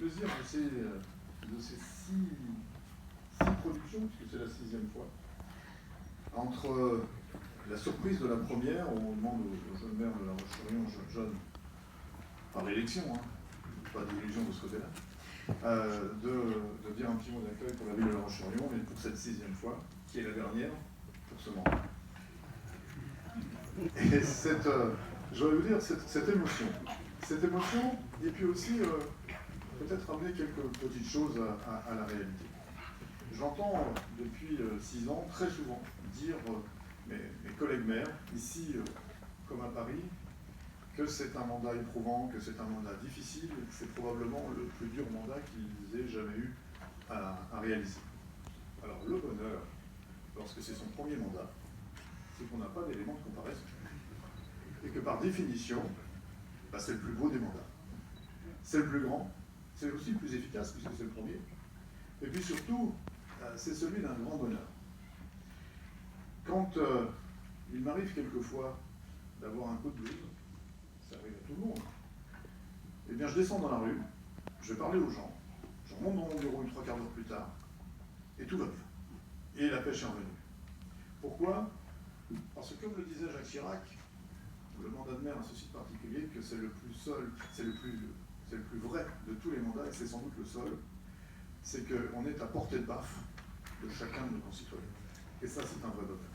plaisir de ces six productions, puisque c'est la 6e fois, entre la surprise de la première, où on demande au jeune maire de La Roche-sur-Yon, jeune par l'élection, pas d'illusion de ce côté-là, de dire un petit mot d'accueil pour la ville de La Roche-sur-Yon, et pour cette 6e fois, qui est la dernière, pour ce mandat. Et j'aurais vous dire, cette émotion, et puis aussi peut-être ramener quelques petites choses à la réalité. J'entends depuis 6 ans très souvent dire mes collègues maires, ici comme à Paris, que c'est un mandat éprouvant, que c'est un mandat difficile, et que c'est probablement le plus dur mandat qu'ils aient jamais eu à réaliser. Alors le bonheur, lorsque c'est son premier mandat, c'est qu'on n'a pas d'éléments de comparaison. Et que par définition, c'est le plus beau des mandats. C'est le plus grand, c'est aussi le plus efficace puisque c'est le premier. Et puis surtout, c'est celui d'un grand bonheur. Quand il m'arrive quelquefois d'avoir un coup de blues, ça arrive à tout le monde, eh bien je descends dans la rue, je vais parler aux gens, je remonte dans mon bureau une 3/4 d'heure plus tard, et tout va bien. Et la pêche est revenue. Pourquoi? Parce que comme le disait Jacques Chirac, le mandat de maire a ceci de particulier que c'est le plus vrai de tous les mandats, et c'est sans doute le seul, c'est qu'on est à portée de baffe de chacun de nos concitoyens. Et ça, c'est un vrai bonheur.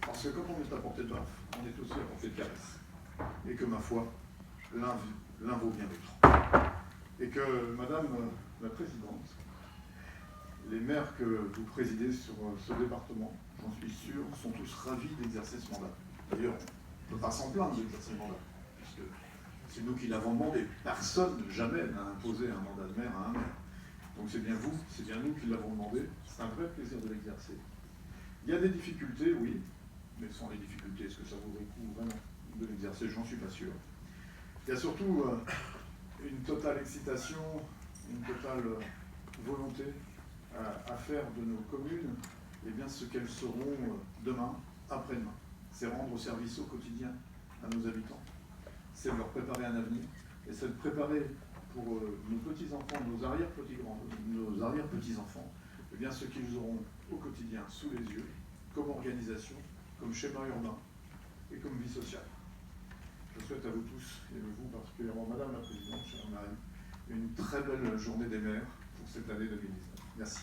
Parce que quand on est à portée de baffe, on est aussi à portée de caresse. Et que, ma foi, l'un vaut bien l'autre. Et que, Madame la Présidente, les maires que vous présidez sur ce département, j'en suis sûr, sont tous ravis d'exercer ce mandat. D'ailleurs, on ne peut pas s'en plaindre d'exercer le mandat, puisque c'est nous qui l'avons demandé. Personne jamais n'a imposé un mandat de maire à un maire. Donc c'est bien vous, c'est bien nous qui l'avons demandé. C'est un vrai plaisir de l'exercer. Il y a des difficultés, oui, mais sans les difficultés, est-ce que ça vaudrait le coup vraiment de l'exercer? J'en suis pas sûr. Il y a surtout une totale excitation, une totale volonté à faire de nos communes ce qu'elles seront demain, après-demain. C'est rendre service au quotidien à nos habitants, c'est leur préparer un avenir, et c'est de préparer pour nos petits-enfants, nos arrière-petits-enfants, ce qu'ils auront au quotidien sous les yeux, comme organisation, comme schéma urbain et comme vie sociale. Je souhaite à vous tous, et à vous particulièrement, Madame la Présidente, chère Marie, une très belle journée des maires pour cette année 2019. Merci.